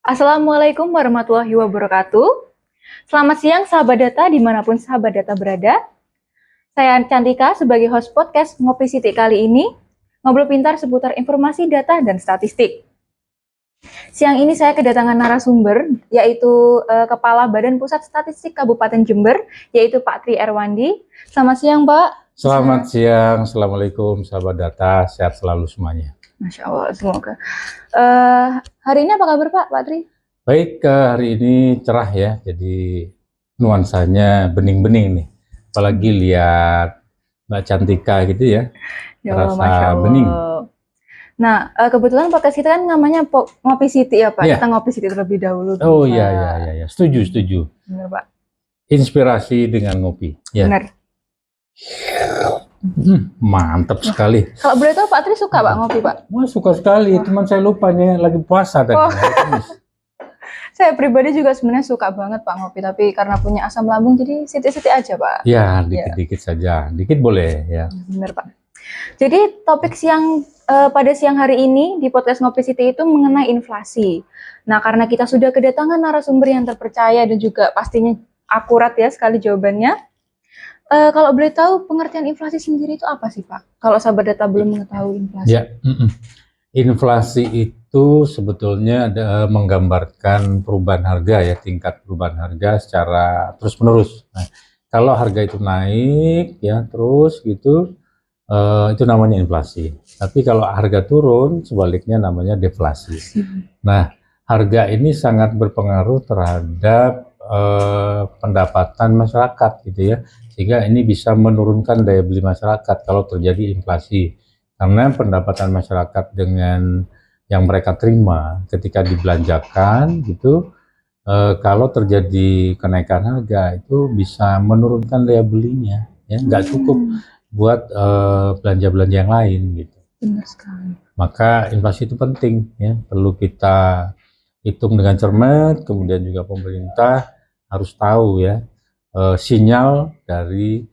Assalamualaikum warahmatullahi wabarakatuh. Selamat siang sahabat data dimanapun sahabat data berada. Saya Cantika sebagai host podcast Ngopi Siti kali ini, ngobrol pintar seputar informasi data dan statistik. Siang ini saya kedatangan narasumber, yaitu Kepala Badan Pusat Statistik Kabupaten Jember, yaitu Pak Tri Erwandi. Selamat siang, Pak. Selamat siang, Assalamualaikum sahabat data, sehat selalu semuanya. Masya Allah, semoga. Hari ini apa kabar Pak Tri? Baik, hari ini cerah ya, jadi nuansanya bening-bening nih. Apalagi lihat Mbak Cantika gitu ya, terasa bening. Nah, kebetulan podcast kita kan namanya Ngopi Siti ya Pak, Kita ngopi Siti terlebih dahulu. Oh iya, setuju. Benar Pak. Inspirasi dengan ngopi. Ya. Benar. Mantap sekali. Kalau boleh tahu Pak Tri suka Pak ngopi Pak? Wah, suka sekali, cuman saya lupa nih lagi puasa tadi. Saya pribadi juga sebenarnya suka banget Pak ngopi, tapi karena punya asam lambung jadi siti-siti aja Pak. Ya, dikit-dikit saja, dikit boleh ya. Benar Pak. Jadi topik pada siang hari ini di podcast Ngopi Siti itu mengenai inflasi. Nah, karena kita sudah kedatangan narasumber yang terpercaya dan juga pastinya akurat ya sekali jawabannya. Kalau boleh tahu pengertian inflasi sendiri itu apa sih Pak? Kalau sahabat data belum mengetahui inflasi. Ya, inflasi itu sebetulnya menggambarkan perubahan harga ya, tingkat perubahan harga secara terus-menerus. Nah, kalau harga itu naik ya terus gitu, itu namanya inflasi. Tapi kalau harga turun, sebaliknya namanya deflasi. Nah, harga ini sangat berpengaruh terhadap pendapatan masyarakat gitu ya, sehingga ini bisa menurunkan daya beli masyarakat kalau terjadi inflasi, karena pendapatan masyarakat dengan yang mereka terima ketika dibelanjakan gitu, kalau terjadi kenaikan harga itu bisa menurunkan daya belinya ya, nggak cukup buat belanja-belanja yang lain gitu. Benar sekali. Maka inflasi itu penting ya, perlu kita hitung dengan cermat. Kemudian juga pemerintah harus tahu ya sinyal dari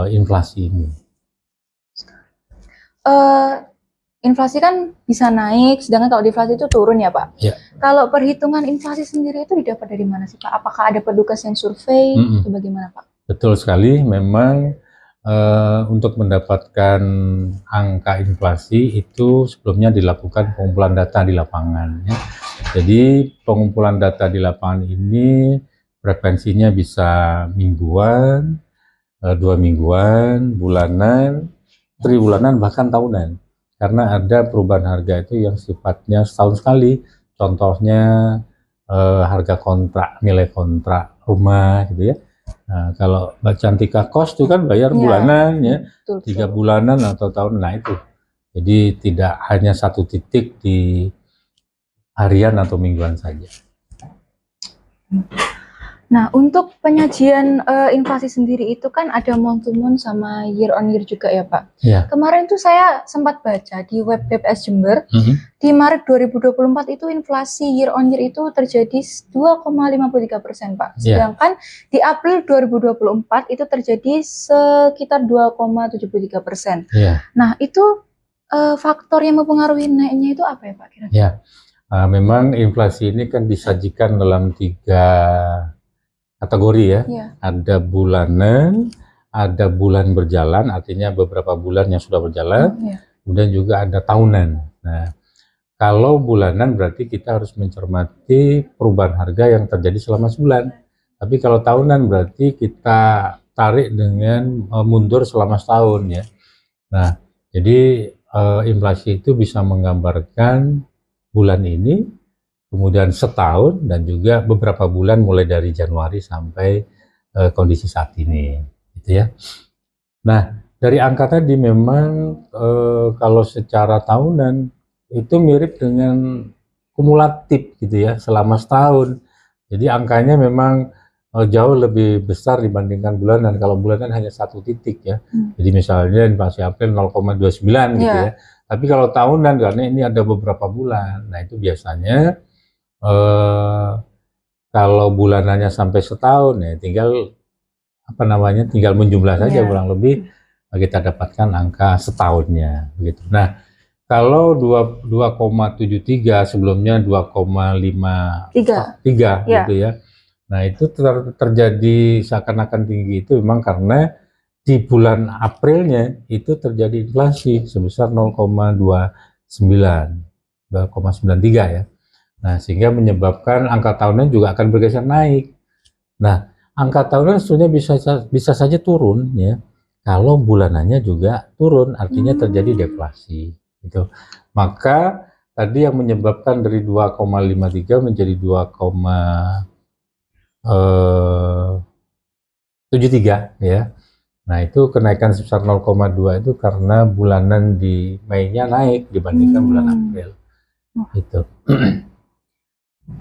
inflasi ini. Inflasi kan bisa naik, sedangkan kalau deflasi itu turun ya Pak. Ya. Kalau perhitungan inflasi sendiri itu didapat dari mana sih Pak? Apakah ada petugas yang survei atau bagaimana Pak? Betul sekali, memang untuk mendapatkan angka inflasi itu sebelumnya dilakukan pengumpulan data di lapangan ya. Jadi pengumpulan data di lapangan ini frekuensinya bisa mingguan, 2 mingguan, bulanan, tribulanan, bahkan tahunan. Karena ada perubahan harga itu yang sifatnya setahun sekali. Contohnya harga kontrak, nilai kontrak rumah gitu ya. Nah, kalau Mbak Cantika kos itu kan bayar bulanan ya, 3 bulanan atau tahun. Nah itu, jadi tidak hanya satu titik di harian atau mingguan saja. Nah, untuk penyajian inflasi sendiri itu kan ada month to month sama year on year juga ya Pak. Ya. Kemarin tuh saya sempat baca di web BPS Jember, di Maret 2024 itu inflasi year on year itu terjadi 2,53% Pak. Sedangkan di April 2024 itu terjadi sekitar 2,73%. Nah, itu faktor yang mempengaruhi naiknya itu apa ya Pak kira-kira? Ya, memang inflasi ini kan disajikan dalam 3 kategori ya. Ada bulanan, ada bulan berjalan, artinya beberapa bulan yang sudah berjalan, kemudian juga ada tahunan. Nah, kalau bulanan berarti kita harus mencermati perubahan harga yang terjadi selama sebulan. Tapi kalau tahunan berarti kita tarik dengan mundur selama setahun ya. Nah, jadi inflasi itu bisa menggambarkan bulan ini, kemudian setahun, dan juga beberapa bulan mulai dari Januari sampai kondisi saat ini, gitu ya. Nah, dari angka tadi memang kalau secara tahunan itu mirip dengan kumulatif gitu ya, selama setahun. Jadi angkanya memang jauh lebih besar dibandingkan bulanan. Kalau bulanan hanya satu titik ya. Jadi misalnya inflasi April 0,29 gitu ya. Tapi kalau tahunan karena ini ada beberapa bulan, nah itu biasanya kalau bulanannya sampai setahun ya tinggal menjumlah saja kurang lebih kita dapatkan angka setahunnya begitu. Nah, Kalau 2,73 sebelumnya 2,53 Ya. gitu ya. Nah, itu terjadi seakan-akan tinggi itu memang karena di bulan Aprilnya itu terjadi inflasi sebesar 0,29, 2,93 ya. Nah, sehingga menyebabkan angka tahunan juga akan bergeser naik. Nah, angka tahunan sebetulnya bisa saja turun ya. Kalau bulanannya juga turun, artinya terjadi deflasi. Gitu. Maka tadi yang menyebabkan dari 2,53 menjadi 2,73 ya. Nah, itu kenaikan sebesar 0,2 itu karena bulanan di Mei-nya naik dibandingkan bulan April. Itu.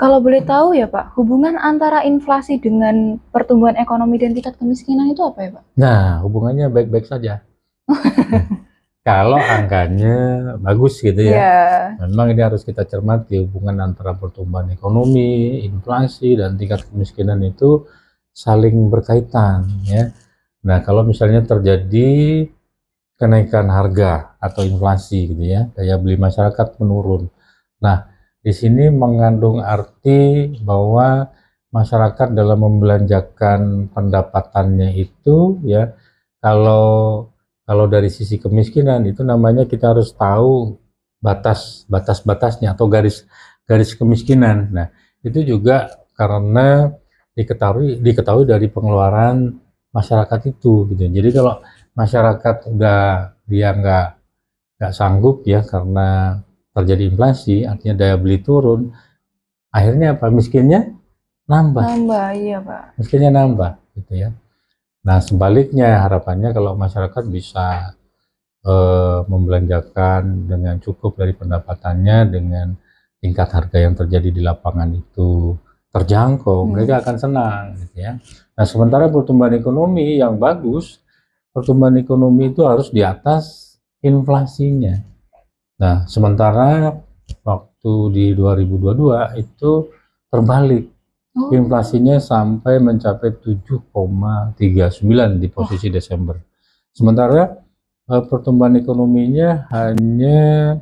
Kalau boleh tahu ya Pak, hubungan antara inflasi dengan pertumbuhan ekonomi dan tingkat kemiskinan itu apa ya Pak? Nah, hubungannya baik-baik saja. Kalau angkanya bagus gitu ya. Memang ini harus kita cermati hubungan antara pertumbuhan ekonomi, inflasi, dan tingkat kemiskinan itu saling berkaitan ya. Nah, kalau misalnya terjadi kenaikan harga atau inflasi gitu ya, daya beli masyarakat menurun. Nah, di sini mengandung arti bahwa masyarakat dalam membelanjakan pendapatannya itu ya, kalau dari sisi kemiskinan itu namanya kita harus tahu batasnya atau garis kemiskinan. Nah, itu juga karena diketahui dari pengeluaran masyarakat itu gitu. Jadi kalau masyarakat udah dia nggak sanggup ya karena terjadi inflasi, artinya daya beli turun, akhirnya apa? Miskinnya nambah. Iya Pak. Miskinnya nambah gitu ya. Nah, sebaliknya harapannya kalau masyarakat bisa membelanjakan dengan cukup dari pendapatannya dengan tingkat harga yang terjadi di lapangan itu terjangkau, mereka akan senang gitu ya. Nah, sementara pertumbuhan ekonomi yang bagus, pertumbuhan ekonomi itu harus di atas inflasinya. Nah, sementara waktu di 2022 itu terbalik. Inflasinya sampai mencapai 7,39 di posisi Desember. Sementara pertumbuhan ekonominya hanya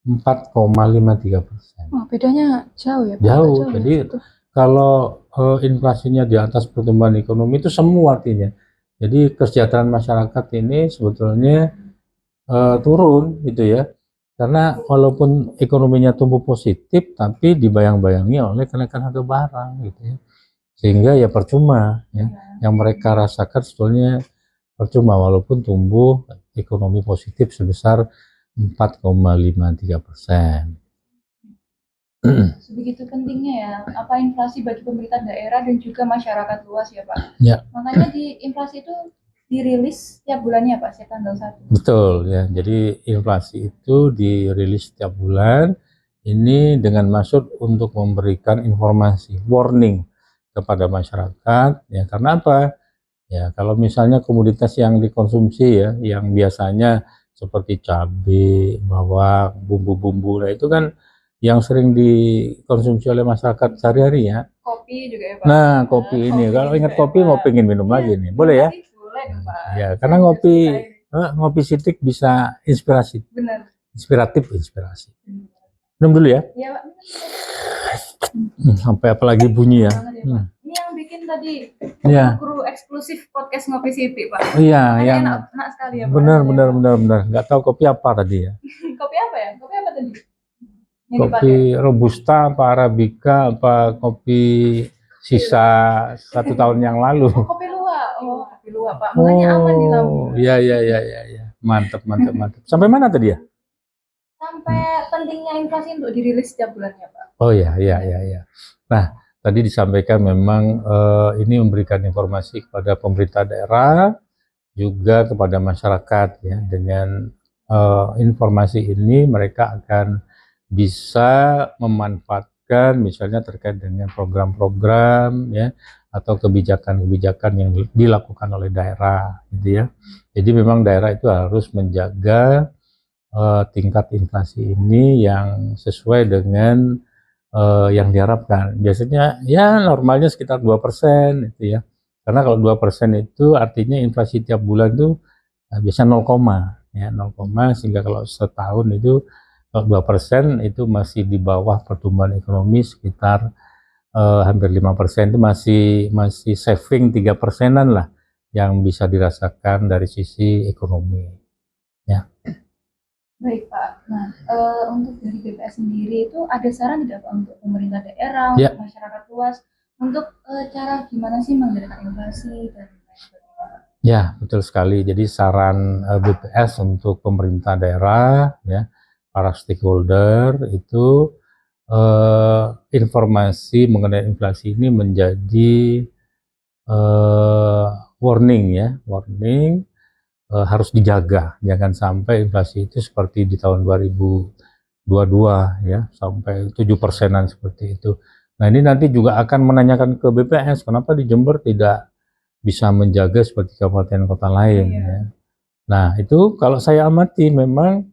4,53%. Oh, bedanya jauh ya Pak? Jauh. Jadi kalau inflasinya di atas pertumbuhan ekonomi itu semu artinya. Jadi kesejahteraan masyarakat ini sebetulnya turun gitu ya. Karena walaupun ekonominya tumbuh positif, tapi dibayang-bayangi oleh kenaikan harga barang gitu ya. Sehingga ya percuma ya. Yang mereka rasakan sebetulnya percuma walaupun tumbuh ekonomi positif sebesar 4,53%. Sebegitu pentingnya ya, apa inflasi bagi pemerintah daerah dan juga masyarakat luas ya Pak. Ya. Makanya di inflasi itu dirilis tiap bulannya Pak, setiap tanggal 1. Betul ya. Jadi inflasi itu dirilis setiap bulan. Ini dengan maksud untuk memberikan informasi, warning kepada masyarakat. Ya, karena apa? Ya, kalau misalnya komoditas yang dikonsumsi ya, yang biasanya seperti cabai, bawang, bumbu-bumbu, nah itu kan yang sering dikonsumsi oleh masyarakat sehari-hari ya. Kopi juga ya Pak. Nah, kopi ini, kalau ingat kopi mau pengen minum lagi nih, boleh ya? Boleh Pak. Ya, karena ngopi sitik bisa inspirasi. Benar. Inspirasi. Minum dulu ya. Iya Pak. Sampai apalagi bunyi ya. Ini yang bikin tadi guru eksklusif podcast Ngopi City Pak. Iya, yang enak sekali ya Pak. Benar. Nggak tahu kopi apa tadi ya. Kopi apa ya? Kopi apa tadi? Kopi Robusta, apa Arabica, apa kopi sisa 1 tahun yang lalu. Kopi luwak. Oh, kopi luwak Pak. Makanya aman di lambung. Iya. Mantap. Sampai mana tadi ya? Sampai pentingnya inflasi untuk dirilis setiap bulannya Pak. Oh iya. Nah, tadi disampaikan memang ini memberikan informasi kepada pemerintah daerah, juga kepada masyarakat ya. Dengan informasi ini mereka akan bisa memanfaatkan misalnya terkait dengan program-program ya atau kebijakan-kebijakan yang dilakukan oleh daerah gitu ya. Jadi memang daerah itu harus menjaga tingkat inflasi ini yang sesuai dengan yang diharapkan. Biasanya ya normalnya sekitar 2% itu ya. Karena kalau 2% itu artinya inflasi tiap bulan itu biasa 0, ya 0, sehingga kalau setahun itu Kalau 2% itu masih di bawah pertumbuhan ekonomi sekitar hampir 5%, itu masih saving 3%-an lah yang bisa dirasakan dari sisi ekonomi. Ya. Baik Pak. Nah, untuk dari BPS sendiri itu ada saran tidak Pak untuk pemerintah daerah, untuk masyarakat luas, untuk cara gimana sih mengendalikan inflasi dan lain sebagainya? Ya, betul sekali. Jadi saran BPS untuk pemerintah daerah, ya, para stakeholder itu informasi mengenai inflasi ini menjadi warning ya, warning harus dijaga, jangan sampai inflasi itu seperti di tahun 2022 ya, sampai 7%-an seperti itu. Nah ini nanti juga akan menanyakan ke BPS, kenapa di Jember tidak bisa menjaga seperti kabupaten kota lain ya. Nah itu kalau saya amati memang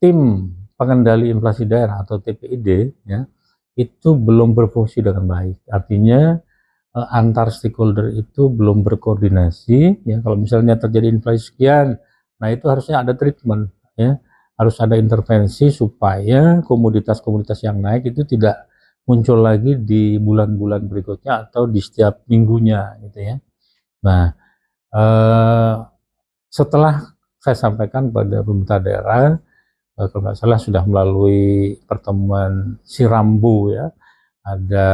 tim pengendali inflasi daerah atau TPID ya, itu belum berfungsi dengan baik. Artinya antar stakeholder itu belum berkoordinasi ya. Kalau misalnya terjadi inflasi sekian, nah itu harusnya ada treatment ya, harus ada intervensi supaya komoditas-komoditas yang naik itu tidak muncul lagi di bulan-bulan berikutnya atau di setiap minggunya gitu ya. Nah setelah saya sampaikan pada pemerintah daerah, kalau nggak salah sudah melalui pertemuan Sirambu ya, ada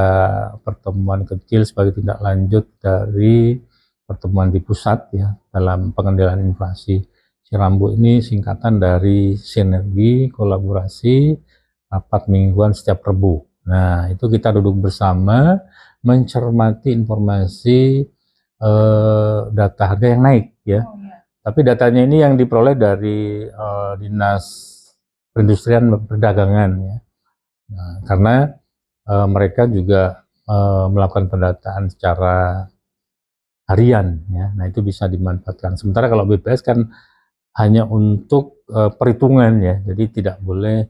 pertemuan kecil sebagai tindak lanjut dari pertemuan di pusat ya dalam pengendalian inflasi. Sirambu ini singkatan dari sinergi kolaborasi rapat mingguan setiap Rebu. Nah itu kita duduk bersama mencermati informasi data harga yang naik ya. Tapi datanya ini yang diperoleh dari Dinas Perindustrian Perdagangan ya. Nah, karena mereka juga melakukan pendataan secara harian ya. Nah itu bisa dimanfaatkan. Sementara kalau BPS kan hanya untuk perhitungan ya. Jadi tidak boleh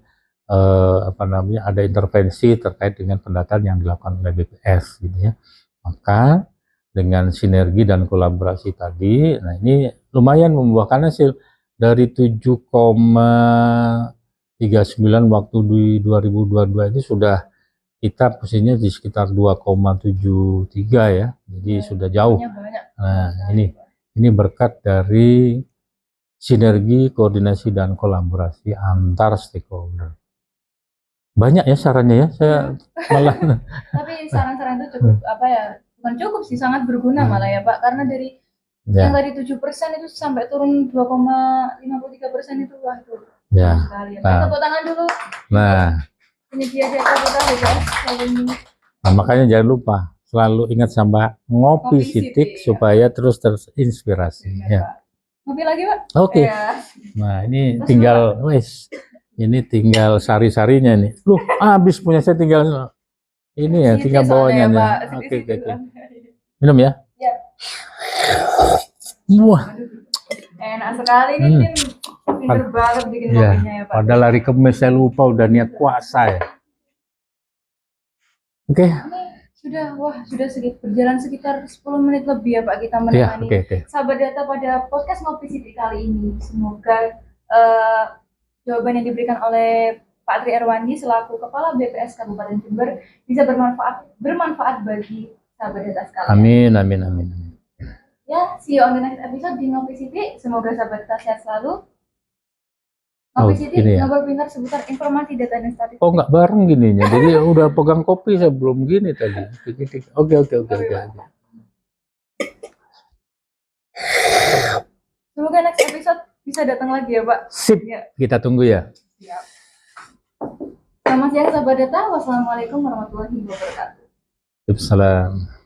ada intervensi terkait dengan pendataan yang dilakukan oleh BPS gitu ya. Maka dengan sinergi dan kolaborasi tadi, nah ini lumayan membuahkan hasil dari 7,39 waktu di 2022 ini sudah kita posisinya di sekitar 2,73 ya, jadi sudah jauh. Nah ini berkat dari sinergi, koordinasi dan kolaborasi antar stakeholder. Banyak ya sarannya ya, saya malah. Tapi saran-saran itu cukup bukan cukup sih, sangat berguna malah ya Pak, karena dari yang tadi 7% itu sampai turun 2,53% itu wah tuh sekali ya. Tepuk tangan dulu. Nah, penyedia jasa kita BPS selalu ini. Nah, makanya jangan lupa selalu ingat sama ngopi sitik supaya terus terinspirasi ya. Ngopi lagi Pak? Oke. Nah ini tinggal ini tinggal sari-sarinya nih. Loh habis punya saya, tinggal ini ya, tinggal bawahnya ya. Oke. Minum ya. Ya. Wah. Enak sekali nih Tim. Pinter banget bikin kopinya ya Pak. Padahal hari Kamis saya lupa udah niat puasa ya. Oke. Sudah berjalan sekitar 10 menit lebih ya Pak kita menemani sahabat data pada podcast Ngopi Sitik kali ini. Semoga jawaban yang diberikan oleh Pak Tri Erwandi selaku Kepala BPS Kabupaten Jember bisa bermanfaat bagi sahabat data sekalian. Amin. Ya, see you on the next episode di Ngopi Sitik. Semoga sahabat data sehat selalu. Ngopi Sitik, ngobrol pintar seputar informasi data dan statistik. Oh, nggak bareng gininya. Jadi udah pegang kopi sebelum gini tadi. Oke. Semoga next episode bisa datang lagi ya Pak. Sip, kita tunggu ya. Siap. Selamat siang sahabat data. Wassalamualaikum warahmatullahi wabarakatuh. Waalaikumsalam.